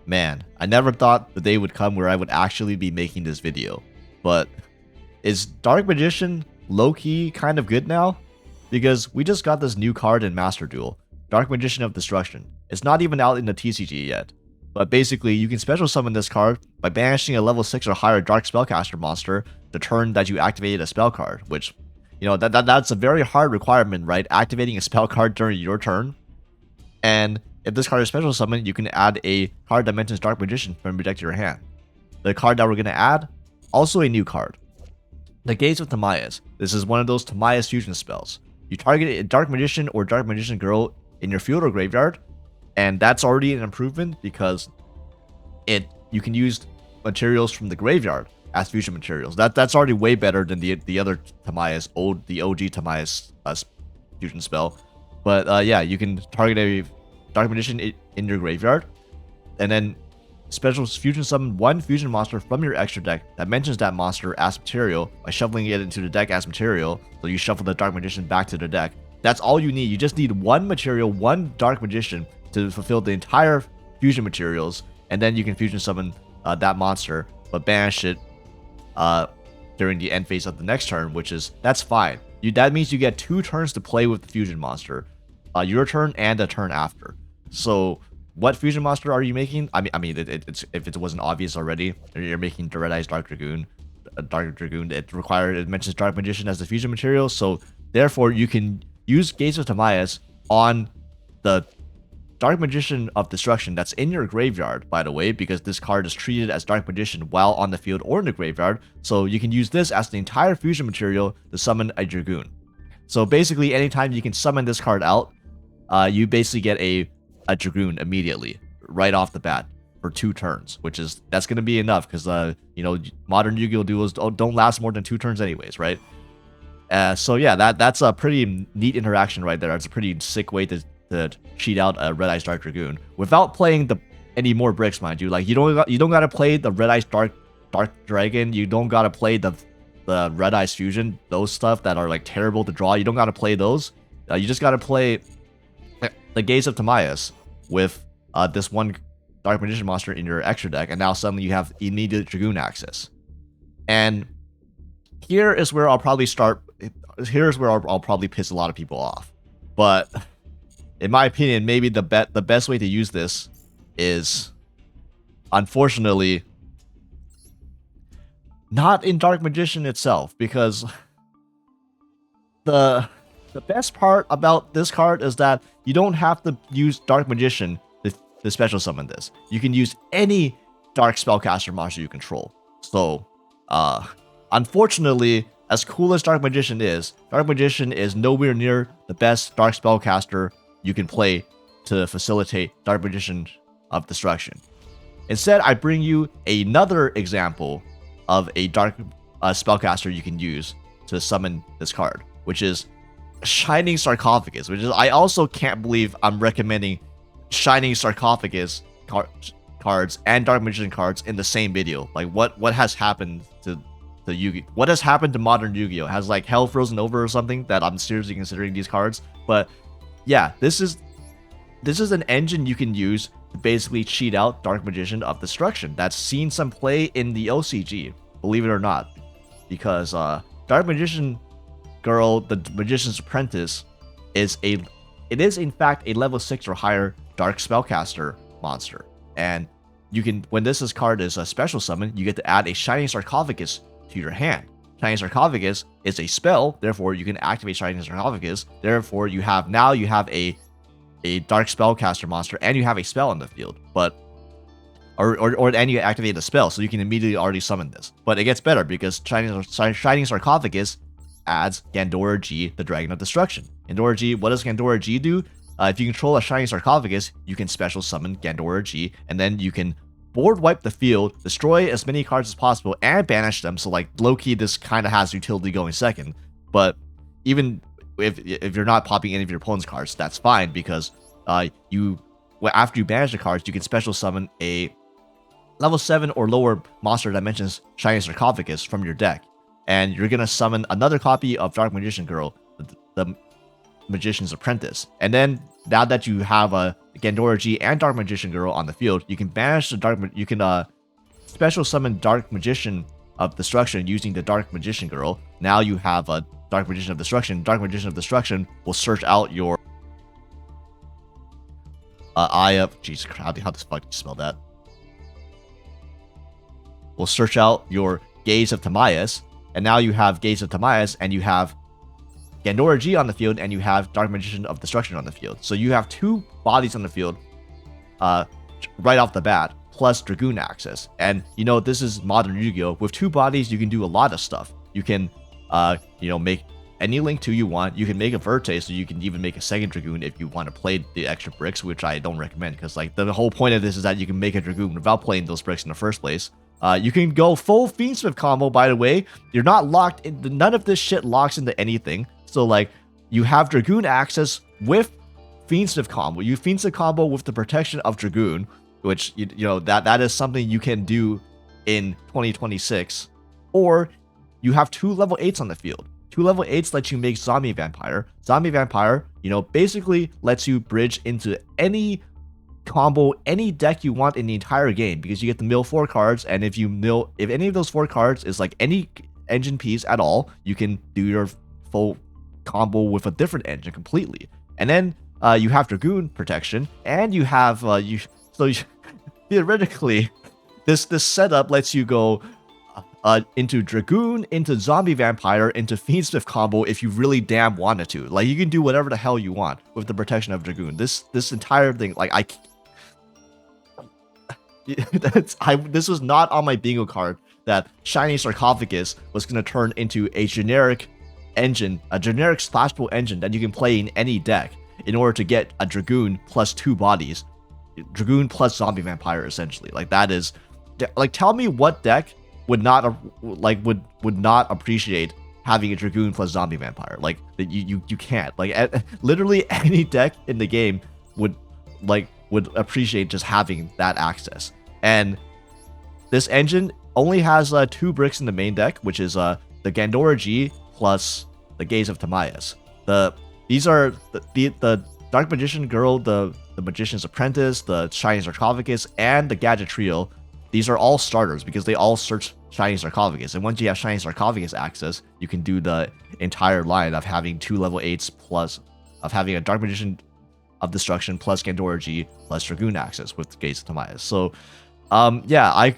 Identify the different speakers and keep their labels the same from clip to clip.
Speaker 1: Man, I never thought the day would come where I would actually be making this video. But is Dark Magician low-key kind of good now? Because we just got this new card in Master Duel, Dark Magician of Destruction. It's not even out in the TCG yet. But basically, you can special summon this card by banishing a level 6 or higher Dark Spellcaster monster the turn that you activated a spell card, which, you know, that's a very hard requirement, right? Activating a spell card during your turn. And if this card is special summoned, you can add a card that mentions Dark Magician from your deck to your hand. The card that we're going to add, also a new card. The Gates of Timaeus. This is one of those Timaeus fusion spells. You target a Dark Magician or Dark Magician girl in your field or graveyard, and that's already an improvement because you can use materials from the graveyard as fusion materials. That's already way better than the other Timaeus, the OG Timaeus fusion spell. But yeah, you can target a Dark Magician in your graveyard, and then special fusion summon one fusion monster from your extra deck that mentions that monster as material by shuffling it into the deck as material. So you shuffle the Dark Magician back to the deck. That's all you need. You just need one material, one Dark Magician to fulfill the entire fusion materials, and then you can fusion summon that monster, but banish it during the end phase of the next turn, that's fine. That means you get 2 turns to play with the fusion monster, your turn and the turn after. So what fusion monster are you making? I mean, it's if it wasn't obvious already, you're making the Red Eyes Dark Dragoon. It mentions Dark Magician as the fusion material, so therefore you can use Gates of Timaeus on the Dark Magician of Destruction that's in your graveyard, by the way, because this card is treated as Dark Magician while on the field or in the graveyard, so you can use this as the entire fusion material to summon a Dragoon. So basically, anytime you can summon this card out, you basically get a Dragoon immediately, right off the bat, for 2 turns, that's going to be enough, because, you know, modern Yu-Gi-Oh! Duels don't last more than 2 turns anyways, right? So yeah, that's a pretty neat interaction right there. It's a pretty sick way to cheat out a Red Eyes Dark Dragoon without playing any more bricks, mind you. Like, you don't gotta play the Red Eyes Dark Dragon. You don't gotta play the Red Eyes Fusion, those stuff that are like terrible to draw. You don't gotta play those. You just gotta play the Gates of Timaeus with this one Dark Magician monster in your extra deck, and now suddenly you have immediate Dragoon access. And here is where I'll probably start. Here's where I'll probably piss a lot of people off, but in my opinion, maybe the best way to use this is, unfortunately, not in Dark Magician itself, because the best part about this card is that you don't have to use Dark Magician to special summon this. You can use any Dark Spellcaster monster you control. So, unfortunately, as cool as Dark Magician is nowhere near the best Dark Spellcaster you can play to facilitate Dark Magician of Destruction. Instead, I bring you another example of a Dark Spellcaster you can use to summon this card, which is Shining Sarcophagus, I also can't believe I'm recommending Shining Sarcophagus cards and Dark Magician cards in the same video. Like, what has happened to Yu-Gi-Oh? What has happened to modern Yu-Gi-Oh? Has like hell frozen over or something that I'm seriously considering these cards? But yeah, this is an engine you can use to basically cheat out Dark Magician of Destruction. That's seen some play in the OCG, believe it or not, because Dark Magician Girl, the Magician's Apprentice, is in fact a level 6 or higher Dark Spellcaster monster, and when this card is a special summon, you get to add a Shining Sarcophagus to your hand. Shining Sarcophagus is a spell, therefore you can activate Shining Sarcophagus. Therefore, you have a Dark Spellcaster monster, and you have a spell in the field. And you activate the spell, so you can immediately already summon this. But it gets better because Shining Sarcophagus adds Gandora G, the Dragon of Destruction. Gandora G, what does Gandora G do? If you control a Shining Sarcophagus, you can special summon Gandora G, and then you can board wipe the field, destroy as many cards as possible, and banish them. So like low-key, this kind of has utility going second. But even if you're not popping any of your opponent's cards, that's fine, because after you banish the cards, you can special summon a level 7 or lower monster that mentions Shining Sarcophagus from your deck, and you're gonna summon another copy of Dark Magician Girl, the Magician's Apprentice. And then now that you have a Gandora G and Dark Magician Girl on the field, you can banish the you can special summon Dark Magician of Destruction using the Dark Magician Girl. Now you have a Dark Magician of Destruction. Dark Magician of Destruction will search out your Eye of... Jesus Christ, how the fuck do you spell that? Will search out your Gaze of Timaeus, and now you have Gaze of Timaeus, and you have Gandora G on the field, and you have Dark Magician of Destruction on the field. So you have 2 bodies on the field right off the bat, plus Dragoon access. And, you know, this is modern Yu-Gi-Oh! With 2 bodies, you can do a lot of stuff. You can, you know, make any Link 2 you want. You can make a Verte, so you can even make a second Dragoon if you want to play the extra bricks, which I don't recommend, because, like, the whole point of this is that you can make a Dragoon without playing those bricks in the first place. You can go full Fiendsmith combo, by the way. You're not locked in. None of this shit locks into anything. So, like, you have Dragoon access with Fiendsmith combo. You Fiendsmith combo with the protection of Dragoon, which, you know, that is something you can do in 2026. Or you have 2 level 8s on the field. 2 level 8s let you make Zombie Vampire. Zombie Vampire, you know, basically lets you bridge into any combo, any deck you want in the entire game, because you get to mill 4 cards, and if any of those 4 cards is like any engine piece at all, you can do your full combo with a different engine completely. And then you have Dragoon protection, and you have theoretically this setup lets you go into Dragoon, into Zombie Vampire, into Fiendsmith combo if you really damn wanted to. Like, you can do whatever the hell you want with the protection of Dragoon. This entire thing, like, this was not on my bingo card that Shiny Sarcophagus was going to turn into a generic engine, a generic splashable engine that you can play in any deck in order to get a Dragoon plus 2 bodies. Dragoon plus Zombie Vampire, essentially. Like, that is... Like, tell me what deck would not appreciate having a Dragoon plus Zombie Vampire. Like, you can't. Like, literally any deck in the game would appreciate just having that access. And this engine only has 2 bricks in the main deck, which is the Gandora G plus the Gaze of Timaeus. These are the Dark Magician Girl, the Magician's Apprentice, the Shiny Sarcophagus, and the Gadget Trio. These are all starters because they all search Shiny Sarcophagus. And once you have Shiny Sarcophagus access, you can do the entire line of having 2 level 8s plus of having a Dark Magician of Destruction plus Gandora G plus Dragoon access with Gaze of Timaeus. So, yeah,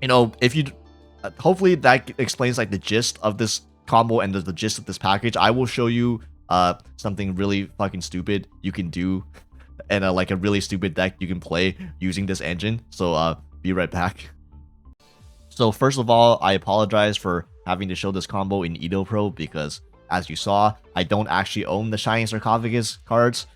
Speaker 1: if you... hopefully that explains, like, the gist of this combo and the gist of this package. I will show you something really fucking stupid you can do, and like a really stupid deck you can play using this engine. So be right back. So first of all, I apologize for having to show this combo in Edo Pro, because as you saw, I don't actually own the Shiny Sarcophagus cards.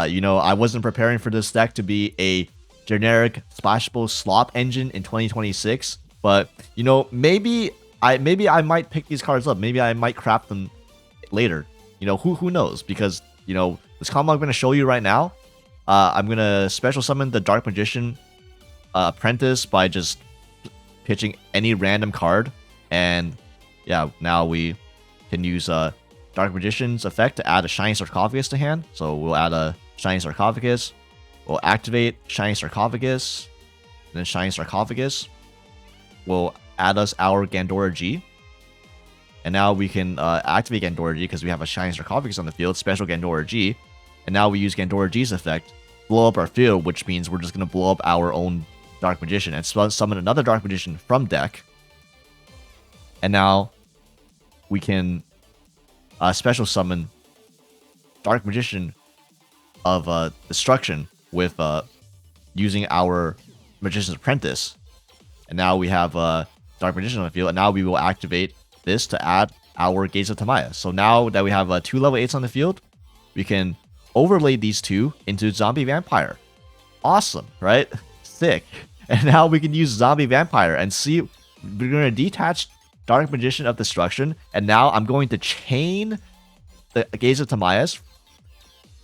Speaker 1: You know, I wasn't preparing for this deck to be a generic splashable slop engine in 2026, but you know, maybe I might pick these cards up. Maybe I might craft them later. You know, who knows? Because, you know, this combo I'm going to show you right now, I'm going to special summon the Dark Magician Apprentice by just pitching any random card. And yeah, now we can use Dark Magician's effect to add a Shiny Sarcophagus to hand. So we'll add a Shiny Sarcophagus. We'll activate Shiny Sarcophagus. And then Shiny Sarcophagus will add us our Gandora G. And now we can activate Gandora G because we have a Shiny Sarcophagus on the field, special Gandora G. And now we use Gandora G's effect, blow up our field, which means we're just going to blow up our own Dark Magician and summon another Dark Magician from deck. And now we can special summon Dark Magician of Destruction with using our Magician's Apprentice. And now we have Dark Magician on the field, and now we will activate this to add our Gaze of Timaeus. So now that we have 2 level 8s on the field, we can overlay these 2 into Zombie Vampire. Awesome, right? Sick. And now we can use Zombie Vampire and see, we're going to detach Dark Magician of Destruction, and now I'm going to chain the Gaze of Timaeus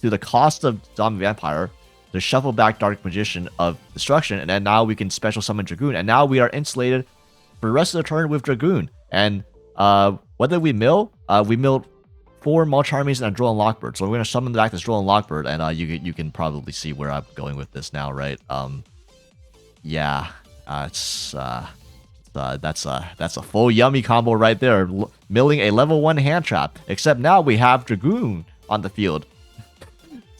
Speaker 1: to the cost of Zombie Vampire to shuffle back Dark Magician of Destruction, and then now we can special summon Dragoon, and now we are insulated for the rest of the turn with Dragoon. And what did we mill? We milled 4 Mulch Armies and a Droll and Lockbird. So we're gonna summon back this Droll and Lockbird, and you can probably see where I'm going with this now, right? Yeah, that's a full yummy combo right there, milling a level 1 hand trap. Except now we have Dragoon on the field.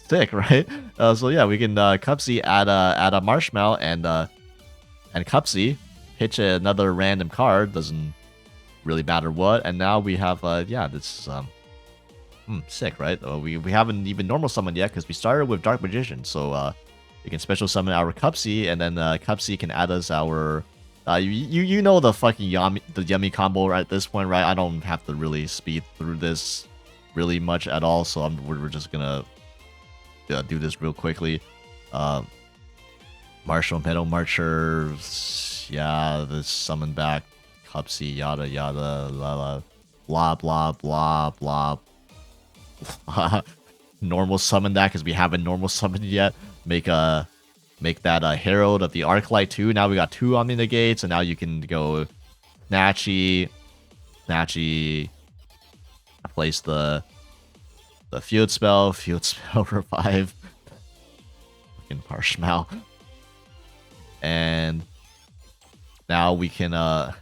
Speaker 1: Sick, right? So yeah, we can Cupsy add a Marshmallow and Cupsy pitch another random card. Doesn't really matter what. And now we have yeah, this sick, right? We haven't even normal summoned yet because we started with Dark Magician. So we can special summon our Cupsy, and then Cupsy can add us our you know the fucking yummy combo at this point, right? I don't have to really speed through this really much at all, so we're just gonna do this real quickly. Marshall Meadow Marcher, yeah, this summon back Cupsy, yada yada, blah blah blah blah blah. Normal summon that because we haven't normal summoned yet. Make that Herald of the Arclight 2. Now we got 2 Omni Negates, and now you can go Snatchy, place the field spell revive, fucking Marshmallow, and now we can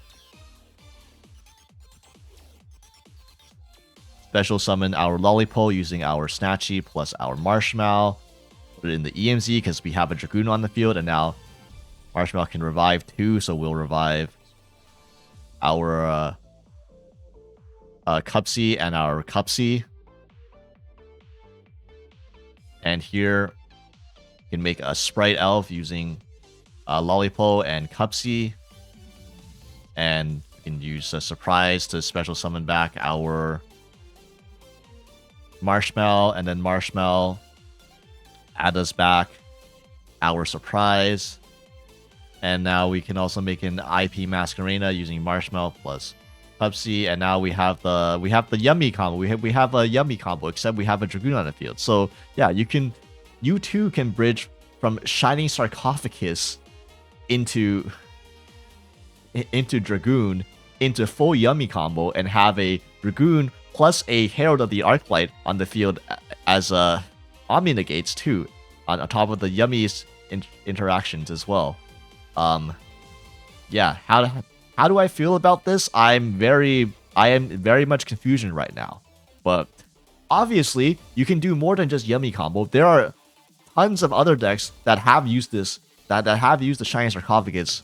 Speaker 1: special summon our Lollipop using our Snatchy plus our Marshmallow. Put it in the EMZ because we have a Dragoon on the field, and now Marshmallow can revive 2, so we'll revive our Cupsy and our Cupsy. And here you can make a Sprite Elf using Lollipop and Cupsy, and you can use a Surprise to special summon back our Marshmallow, and then Marshmallow add us back our Surprise. And now we can also make an IP Masquerena using Marshmallow plus Cupsy, and now we have the yummy combo. We have a yummy combo, except we have a Dragoon on the field. So yeah, you too can bridge from Shining Sarcophagus into Dragoon into full yummy combo and have a Dragoon plus a Herald of the Arclight on the field as Omni Negates too, on top of the yummiest interactions as well. Yeah, how do I feel about this? I am very much confusion right now. But obviously, you can do more than just yummy combo. There are tons of other decks that have used this, that have used the Shining Sarcophagus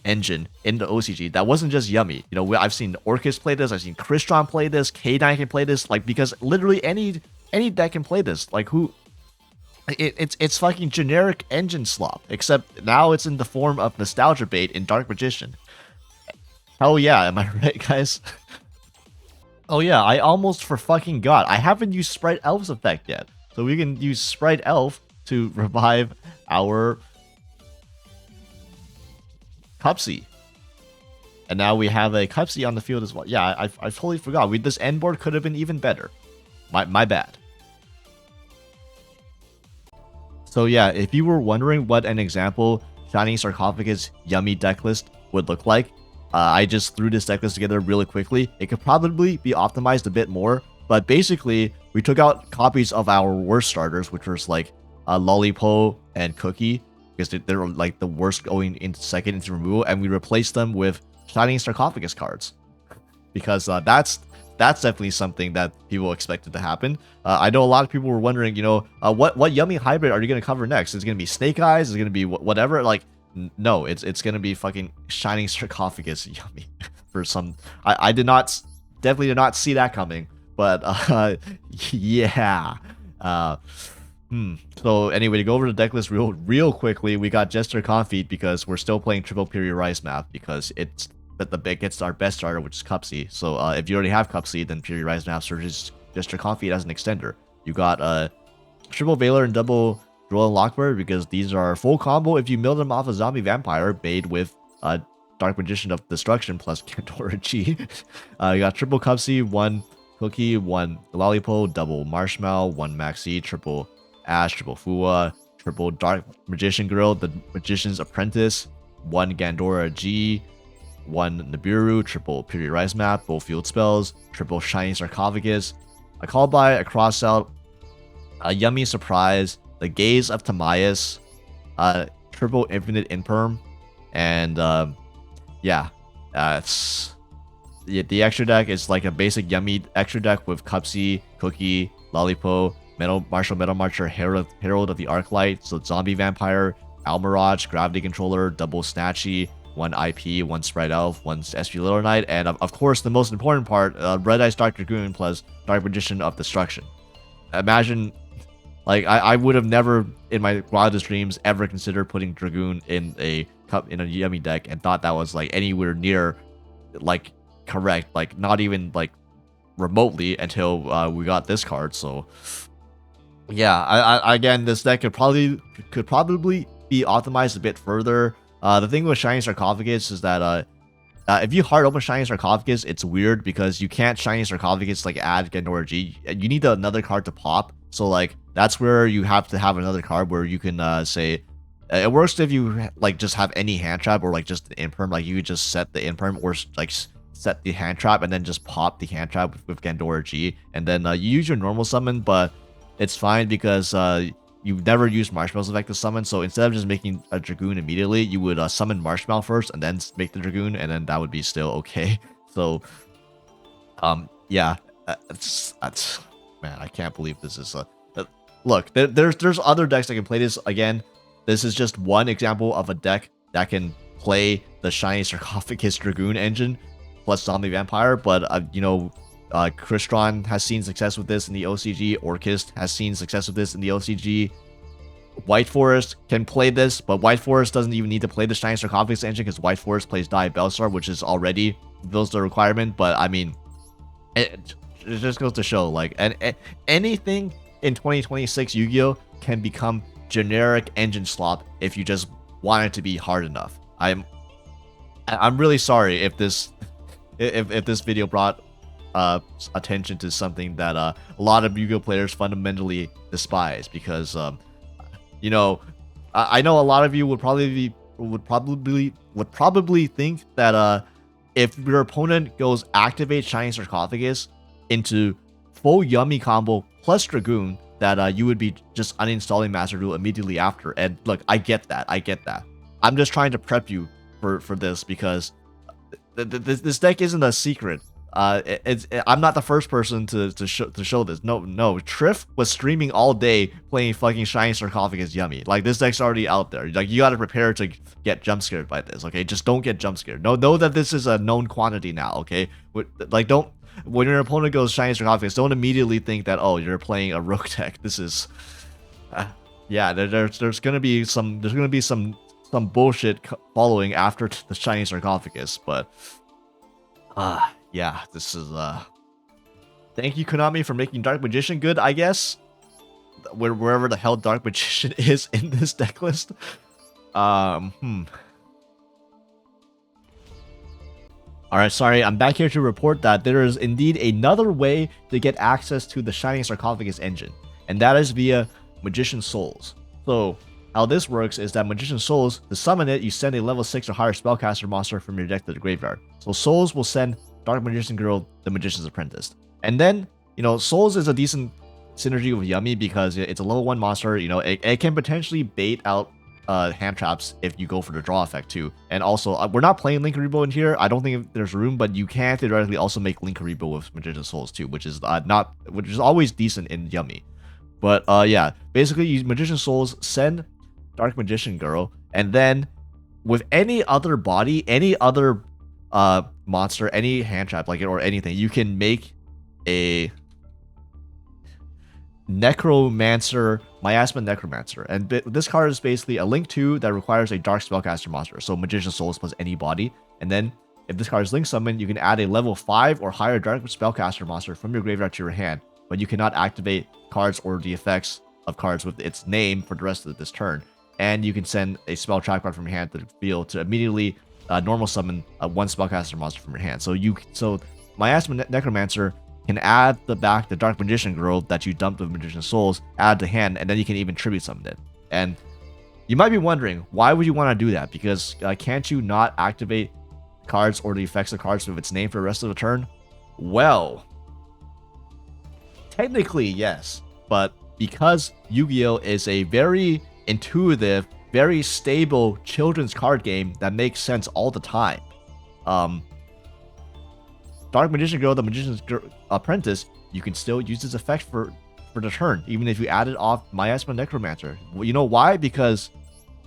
Speaker 1: engine in the OCG. That wasn't just yummy. You know, I've seen Orcus play this. I've seen Crystron play this. K9 can play this. Like, because literally any deck can play this. Like, who? It's fucking generic engine slop. Except now it's in the form of Nostalgia Bait in Dark Magician. Hell yeah, am I right, guys? Oh yeah, I almost fucking got. I haven't used Sprite Elf's effect yet. So we can use Sprite Elf to revive our Cupsy. And now we have a Cupsy on the field as well. Yeah, I totally forgot. This end board could have been even better. My bad. So yeah, if you were wondering what an example Shining Sarcophagus yummy decklist would look like, I just threw this decklist together really quickly. It could probably be optimized a bit more, but basically, we took out copies of our worst starters, which was like Lollipop and Cookie, because they're like the worst going into second into removal, and we replaced them with Shining Sarcophagus cards, because that's definitely something that people expected to happen. I know a lot of people were wondering, you know, what yummy hybrid are you going to cover next? Is it going to be Snake Eyes? Is it going to be whatever? Like, no, it's going to be fucking Shining Sarcophagus yummy. For some, I definitely did not see that coming. But yeah. So anyway, to go over the deck list real quickly, we got Jester Confit because we're still playing Triple Piri Rice Map because it's the gets our best starter, which is Cupsy. So if you already have Cupsy, then Piri Rice Map searches Jester Confit as an extender. You got Triple Veiler and Double Droll and Lockbird because these are full combo if you mill them off a Zombie Vampire made with Dark Magician of Destruction plus Pandora G. You got Triple Cupsy, 1 Cookie, 1 Lollipop, double Marshmallow, 1 Maxi, triple Ash, triple Fua, triple Dark Magician Girl, the Magician's Apprentice, 1 Gandora G, 1 Nibiru, triple Piri Rice Map, both field spells, triple Shining Sarcophagus, a Call by, a Cross Out, a Yummy Surprise, the Gaze of Timaeus, Triple Infinite Imperm, and yeah, it's the extra deck is like a basic Yummy extra deck with Cupsy, Cookie, Lollipo, Martial Metal Marcher, Herald of the Arclight, so Zombie Vampire, Almirage, Gravity Controller, Double Snatchy, 1 IP, 1 Spread Elf, 1 SP Little Knight, and of course the most important part, Red Ice Dark Dragoon plus Dark Magician of Destruction. Imagine, like, I would have never in my wildest dreams ever considered putting Dragoon in a Yummy deck and thought that was like anywhere near like correct, like not even like remotely until we got this card. So yeah, I again, this deck could probably be optimized a bit further. The thing with Shiny Sarcophagus is that if you hard open Shiny Sarcophagus, it's weird because you can't Shiny Sarcophagus like add Gandora G. You need another card to pop. So like that's where you have to have another card where you can say it works if you like just have any hand trap or like just the imperm. Like you could just set the imperm or like set the hand trap and then just pop the hand trap with Gandora G, and then you use your normal summon, but it's fine because you've never used Marshmallow's effect to summon. So instead of just making a Dragoon immediately, you would summon Marshmallow first and then make the Dragoon, and then that would be still okay. So yeah, that's man, I can't believe this is look, there's other decks that can play this. Again, this is just one example of a deck that can play the Shiny Sarcophagus Dragoon engine plus Zombie Vampire, but you know, Crystron has seen success with this in the OCG. Orchist has seen success with this in the OCG. White Forest can play this, but White Forest doesn't even need to play the Shiny Sarcophagus engine because White Forest plays Diabellstar, which is already fulfills the requirement. But I mean, it just goes to show, like, and anything in 2026 Yu-Gi-Oh can become generic engine slop if you just want it to be hard enough. I'm really sorry if this video brought attention to something that a lot of Yu-Gi-Oh players fundamentally despise, because you know, I know a lot of you would probably think that if your opponent goes activate Shiny Sarcophagus into full Yummy combo plus Dragoon, that you would be just uninstalling Master Duel immediately after. And look, I get that. I'm just trying to prep you for this, because this deck isn't a secret. I'm not the first person to show this. No, Triff was streaming all day playing fucking Shiny Sarcophagus Yummy. Like, this deck's already out there. Like, you gotta prepare to get jump scared by this. Okay, just don't get jump scared. Know that this is a known quantity now. Okay, like, don't, when your opponent goes Shiny Sarcophagus, don't immediately think that, oh, you're playing a Rook deck. This is yeah, there's gonna be some bullshit following after the Shiny Sarcophagus, but yeah, this is thank you, Konami, for making Dark Magician good, I guess. Wherever the hell Dark Magician is in this deck list. Alright, sorry, I'm back here to report that there is indeed another way to get access to the Shining Sarcophagus engine, and that is via Magician Souls. So, how this works is that Magician Souls, to summon it, you send a level 6 or higher spellcaster monster from your deck to the graveyard. So Souls will send Dark Magician Girl, the Magician's Apprentice. And then, you know, Souls is a decent synergy with Yummy because it's a level 1 monster. You know, it can potentially bait out hand traps if you go for the draw effect too. And also, we're not playing Linkuriboh in here. I don't think there's room, but you can theoretically also make Linkuriboh with Magician Souls too, which is always decent in Yummy. But yeah, basically, use Magician Souls, send Dark Magician Girl, and then with any other body, any other monster, any hand trap like it or anything, you can make a Necromancer, Miasma Necromancer. And this card is basically a Link 2 that requires a Dark Spellcaster monster, so Magician Souls plus any body. And then if this card is Link Summon, you can add a level 5 or higher Dark Spellcaster monster from your graveyard to your hand, but you cannot activate cards or the effects of cards with its name for the rest of this turn. And you can send a spell trap card from your hand to the field to immediately normal summon one spellcaster monster from your hand. So Miasma Necromancer can add the Dark Magician Girl that you dumped with Magician Souls, add to hand, and then you can even tribute summon it. And you might be wondering, why would you want to do that? Because can't you not activate cards or the effects of cards with its name for the rest of the turn? Well, Technically, yes, but because Yu-Gi-Oh is a very intuitive, very stable children's card game that makes sense all the time. Dark Magician Girl, the Magician's Apprentice, you can still use this effect for the turn, even if you add it off Miasma Necromancer. Well, you know why? Because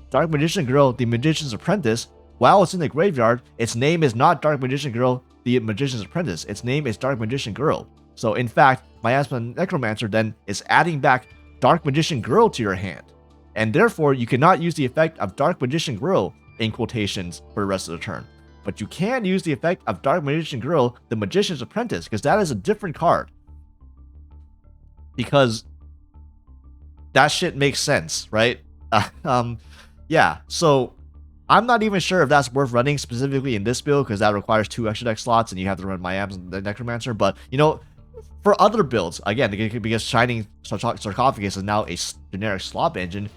Speaker 1: Dark Magician Girl, the Magician's Apprentice, while it's in the graveyard, its name is not Dark Magician Girl, the Magician's Apprentice. Its name is Dark Magician Girl. So in fact, Miasma Necromancer then is adding back Dark Magician Girl to your hand. And therefore, you cannot use the effect of Dark Magician Girl in quotations for the rest of the turn. But you can use the effect of Dark Magician Girl, the Magician's Apprentice, because that is a different card. Because that shit makes sense, right? Yeah, so I'm not even sure if that's worth running specifically in this build, because that requires 2 extra deck slots, and you have to run Miasma Necromancer. But, you know, for other builds, again, because Shining Sarcophagus is now a generic Slop engine,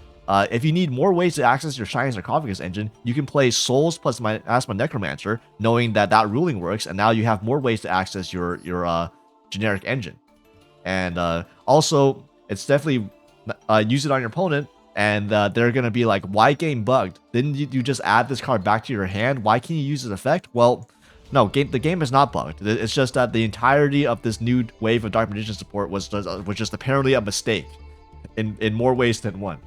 Speaker 1: if you need more ways to access your Shining Sarcophagus engine, you can play Souls plus Miasma Necromancer, knowing that that ruling works, and now you have more ways to access your generic engine. And also, it's definitely use it on your opponent, and they're gonna be like, "Why game bugged? Didn't you just add this card back to your hand? Why can't you use this effect?" Well, no, the game is not bugged. It's just that the entirety of this new wave of Dark Magician support was just apparently a mistake in more ways than one.